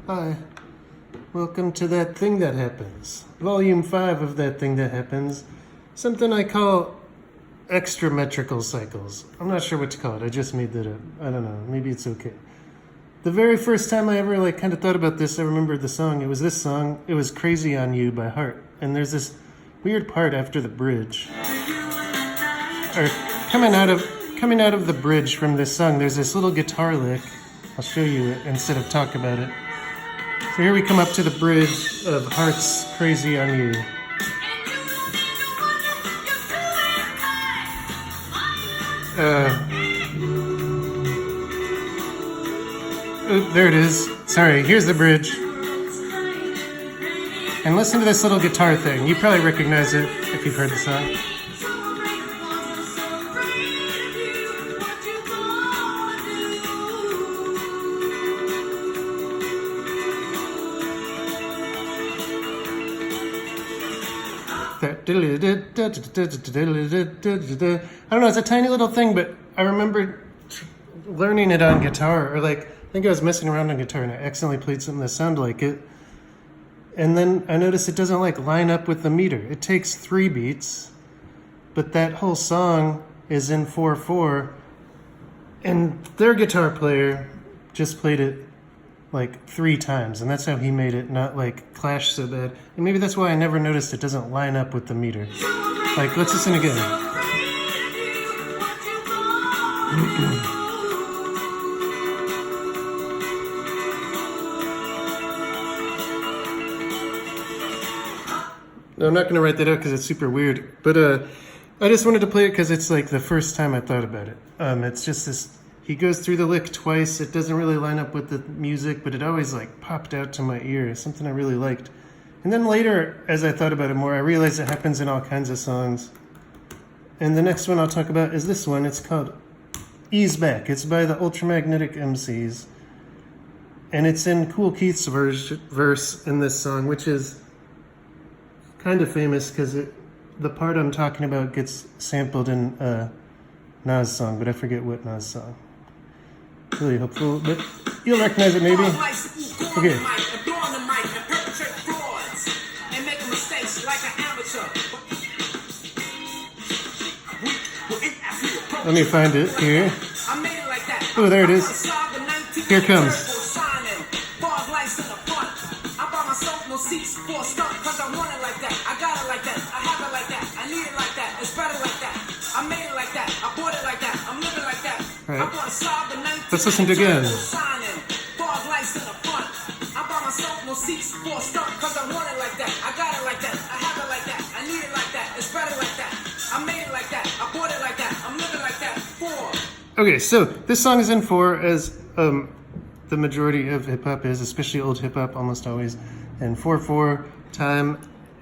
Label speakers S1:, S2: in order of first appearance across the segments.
S1: Hi. Welcome to That Thing That Happens. Volume 5 of That Thing That Happens. Something I call extra-metrical cycles. I'm not sure what to call it. I just made that up. I don't know. Maybe it's okay. The very first time I ever kind of thought about this, I remembered the song. It was this song. It was Crazy on You by Heart. And there's this weird part after the bridge. Or coming out of the bridge from this song, there's this little guitar lick. I'll show you it instead of talk about it. So here we come up to the bridge of Heart's Crazy on You. There it is. Sorry, here's the bridge. And listen to this little guitar thing. You probably recognize it if you've heard the song. I don't know, it's a tiny little thing, but I remember learning it on guitar, or I think I was messing around on guitar and I accidentally played something that sounded like it. And then I noticed it doesn't line up with the meter. It takes 3 beats, but that whole song is in 4/4, and their guitar player just played it 3 times, and that's how he made it not clash so bad. And maybe that's why I never noticed it doesn't line up with the meter. Let's listen again. No, I'm not going to write that out because it's super weird, but I just wanted to play it because it's the first time I thought about it. It's just this. He goes through the lick twice. It doesn't really line up with the music, but it always popped out to my ear. Something I really liked. And then later, as I thought about it more, I realized it happens in all kinds of songs. And the next one I'll talk about is this one. It's called Ease Back. It's by the Ultramagnetic MCs. And it's in Kool Keith's verse in this song, which is kind of famous because the part I'm talking about gets sampled in a Nas song, but I forget what Nas song. Really hopeful, but you'll recognize it maybe. Okay. Let me find it here. Oh, there it is. Here it comes. All right. Let's listen to it again. Okay, so this song is in 4, as the majority of hip hop is, especially old hip hop, almost always, and 4/4 time.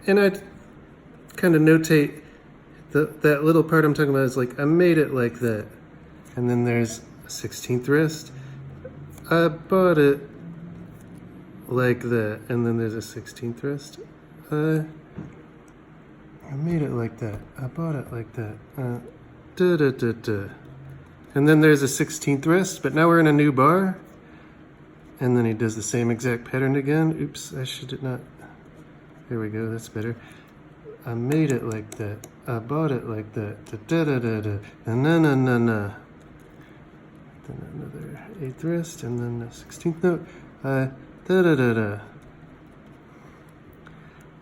S1: And I kind of notate that little part I'm talking about is I made it like that. And then there's a 16th wrist. I bought it like that. And then there's a 16th wrist. I made it like that. I bought it like that. And then there's a 16th wrist, but now we're in a new bar. And then he does the same exact pattern again. Oops, I should not. There we go, that's better. I made it like that. I bought it like that. Na. Then another 8th wrist, and then the 16th note.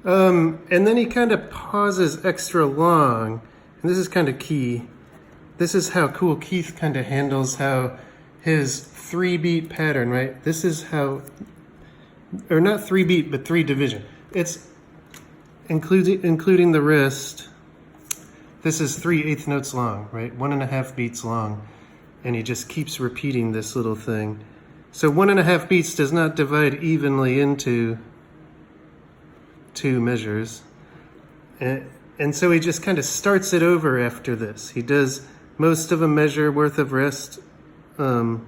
S1: And then he kind of pauses extra long, and this is kind of key. This is how Kool Keith kind of handles how his 3-beat pattern, right? This is how, or not 3-beat, but 3 division. It's including the wrist. This is 3/8 notes long, right? 1.5 beats long. And he just keeps repeating this little thing. So 1.5 beats does not divide evenly into 2 measures. And so he just kind of starts it over after this. He does most of a measure worth of rest. And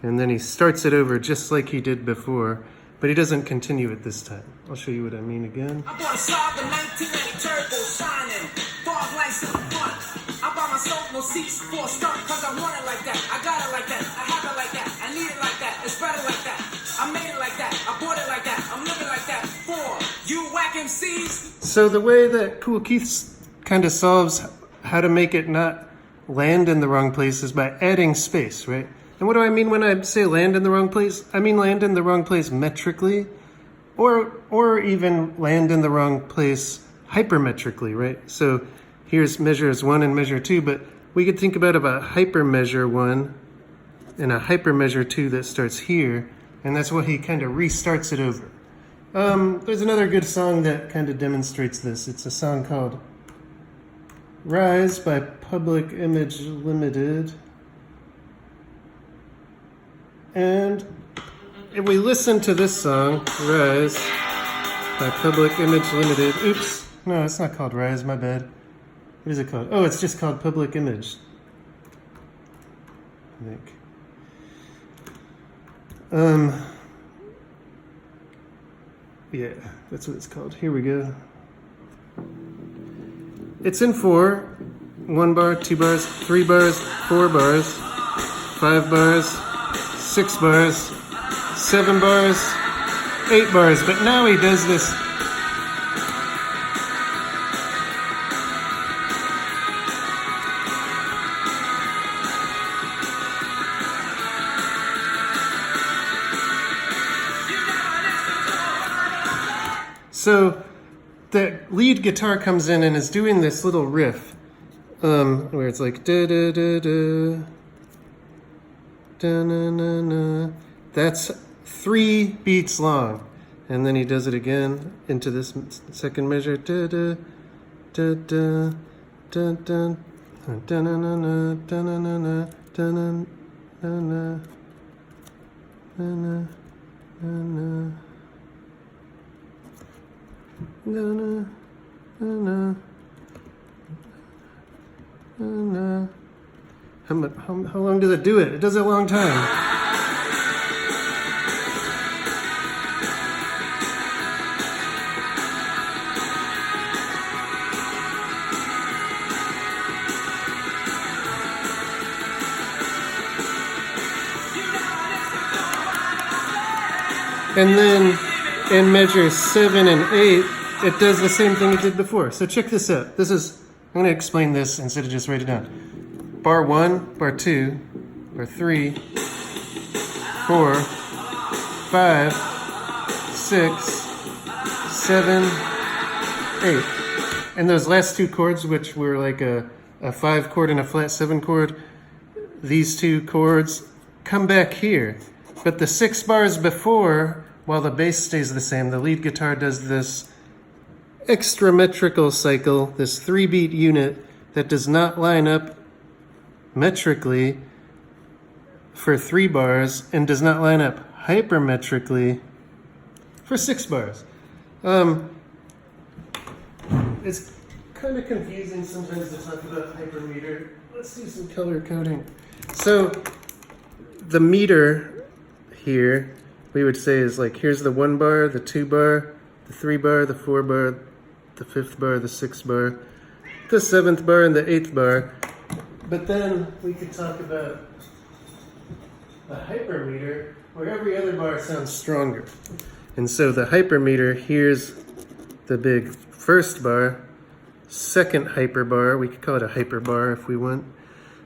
S1: then he starts it over just like he did before. But he doesn't continue it this time. I'll show you what I mean again. I bought a Saab, the 1990 turbo, shining, fog lights in the front. I bought myself no seats for a stunt, cause I want it like that. I got it like that. I have it like that. I need it like that. It's better like that. I made it like that. So the way that Cool Keith kind of solves how to make it not land in the wrong place is by adding space, right? And what do I mean when I say land in the wrong place? I mean land in the wrong place metrically, or even land in the wrong place hypermetrically, right? So here's measures 1 and measure 2, but we could think about a hypermeasure 1 and a hypermeasure 2 that starts here, and that's why he kind of restarts it over. There's another good song that kind of demonstrates this. It's a song called Rise by Public Image Limited. And if we listen to this song, Rise by Public Image Limited. Oops, no, it's not called Rise, my bad. What is it called? Oh, it's just called Public Image, I think. Yeah, that's what it's called. Here we go. It's in 4. 1 bar, 2 bars, 3 bars, 4 bars, 5 bars, 6 bars, 7 bars, 8 bars. But now he does this. So the lead guitar comes in and is doing this little riff, where it's like da da da da da na na na. That's 3 beats long, and then he does it again into this second measure, da da da da da da da na na na da na na na da na na na na na na. Na, na, na, na, na. How long does it do it? It does it a long time. And then in measures 7 and 8, it does the same thing it did before. So check this out. I'm going to explain this instead of just write it down. Bar 1, bar 2, bar 3, 4, 5, 6, 7, 8. And those last 2 chords, which were like a 5 chord and a flat 7 chord, these 2 chords come back here. But the 6 bars before, while the bass stays the same, the lead guitar does this extra-metrical cycle, this 3-beat unit that does not line up metrically for 3 bars and does not line up hypermetrically for 6 bars. It's kind of confusing sometimes to talk about hypermeter. Let's do some color coding. So the meter here, we would say is like, here's the 1 bar, the 2 bar, the 3 bar, the 4 bar, the 5th bar, the 6th bar, the 7th bar, and the 8th bar. But then we could talk about the hypermeter, where every other bar sounds stronger. And so the hypermeter, here's the big 1st bar, 2nd hyper bar, we could call it a hyper bar if we want,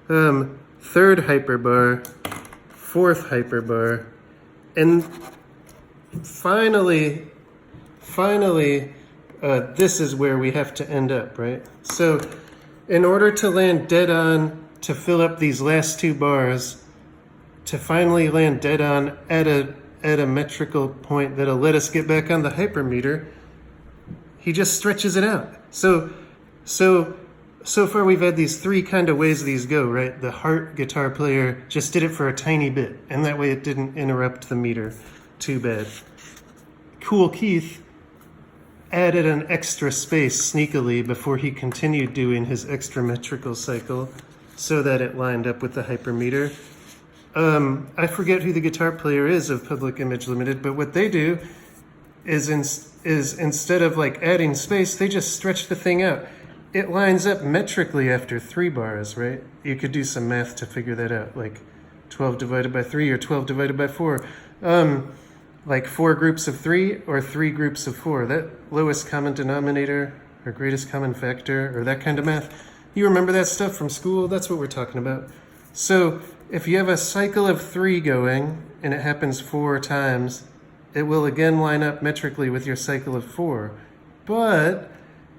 S1: 3rd hyper bar, 4th hyper bar, and finally, this is where we have to end up, right? So in order to land dead on, to fill up these last 2 bars, to finally land dead on at a metrical point that'll let us get back on the hypermeter, he just stretches it out. So far we've had these 3 kind of ways these go, right? The heart guitar player just did it for a tiny bit, and that way it didn't interrupt the meter too bad. Cool Keith added an extra space sneakily before he continued doing his extra-metrical cycle so that it lined up with the hypermeter. I forget who the guitar player is of Public Image Limited, but what they do is instead of like adding space, they just stretch the thing out. It lines up metrically after 3 bars, right? You could do some math to figure that out, like 12 divided by 3 or 12 divided by 4. like 4 groups of 3 or 3 groups of 4. That lowest common denominator or greatest common factor or that kind of math. You remember that stuff from school? That's what we're talking about. So if you have a cycle of 3 going and it happens 4 times, it will again line up metrically with your cycle of 4. But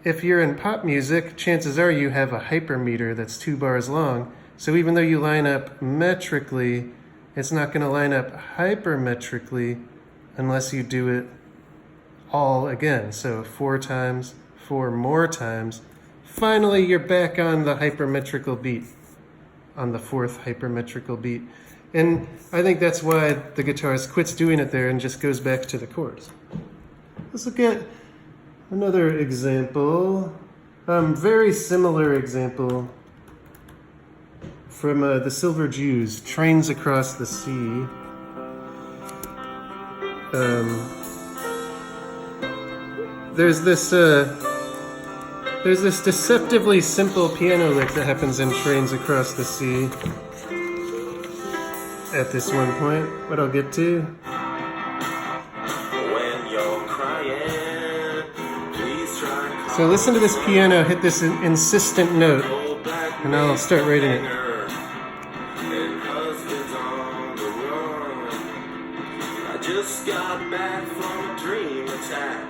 S1: if you're in pop music, chances are you have a hypermeter that's 2 bars long. So even though you line up metrically, it's not going to line up hypermetrically unless you do it all again. So 4 times, 4 more times. Finally, you're back on the hypermetrical beat, on the 4th hypermetrical beat. And I think that's why the guitarist quits doing it there and just goes back to the chords. Let's look at another example. Very similar example from the Silver Jews, Trains Across the Sea. There's this deceptively simple piano lick that happens in Trains Across the Sea at this one point, what I'll get to. When you're crying, please try. So listen to this piano hit this insistent note, and I'll start writing it. I just got back from a dream attack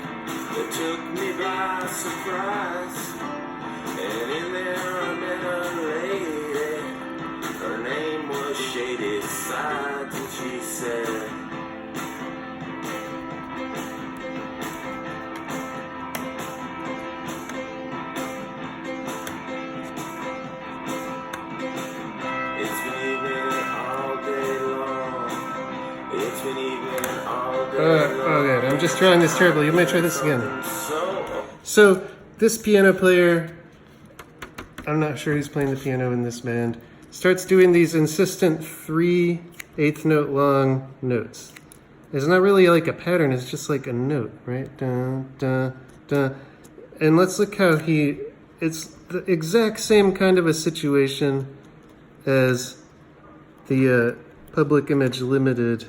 S1: that took me by surprise, and in there I met a lady. Her name was Shaded Sides, and she said, it's been evening all day long. It's been evening all day long. Okay, I'm just trying this terribly. You may try this again. So this piano player, I'm not sure who's playing the piano in this band, starts doing these insistent 3/8 note long notes. It's not really like a pattern, it's just like a note, right? Dun, dun, dun. And let's look how it's the exact same kind of a situation as the Public Image Limited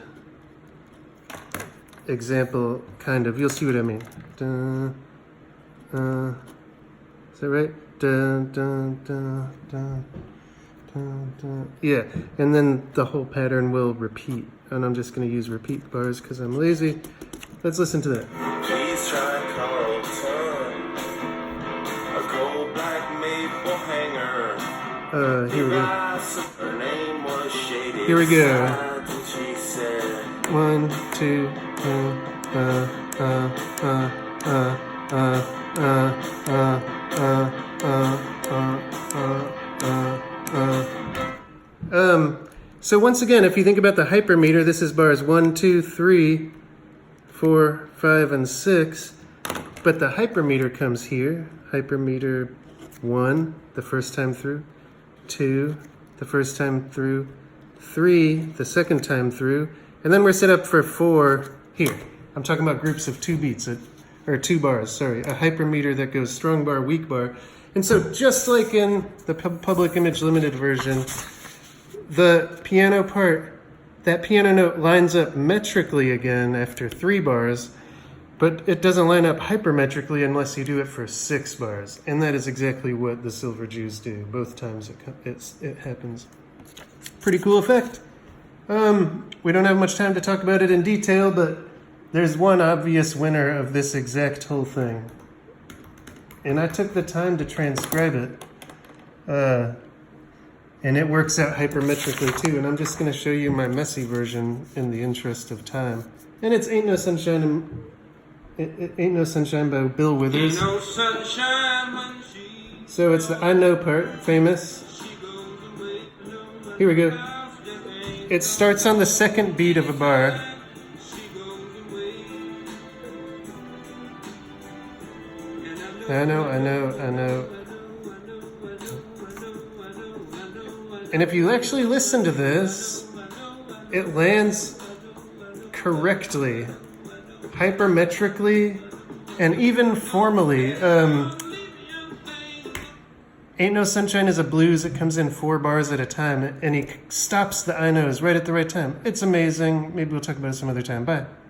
S1: example, kind of. You'll see what I mean. Dun, is that right? Dun, dun, dun, dun. Yeah, and then the whole pattern will repeat. And I'm just going to use repeat bars because I'm lazy. Let's listen to that. Please try Carlton, a cold black maple hanger. Here we go. Her name was Shady. Here we go. 1, 2, so once again, if you think about the hypermeter, this is bars 1, 2, 3, 4, 5, and 6. But the hypermeter comes here. Hypermeter 1, the first time through. 2, the first time through. 3, the second time through. And then we're set up for 4 here. I'm talking about groups of 2 beats, or 2 bars, sorry. A hypermeter that goes strong bar, weak bar. And so just like in the Public Image Limited version, the piano part, that piano note lines up metrically again after 3 bars, but it doesn't line up hypermetrically unless you do it for 6 bars. And that is exactly what the Silver Jews do. Both times it happens. Pretty cool effect. We don't have much time to talk about it in detail, but there's one obvious winner of this exact whole thing. And I took the time to transcribe it. And it works out hypermetrically too. And I'm just going to show you my messy version in the interest of time. And it's Ain't No Sunshine, Ain't No Sunshine by Bill Withers. Ain't no sunshine when she so it's the I know part, famous. Here we go. It starts on the second beat of a bar. I know. And if you actually listen to this, it lands correctly, hypermetrically, and even formally. Ain't No Sunshine is a blues. It comes in 4 bars at a time, and he stops the I knows right at the right time. It's amazing. Maybe we'll talk about it some other time. Bye.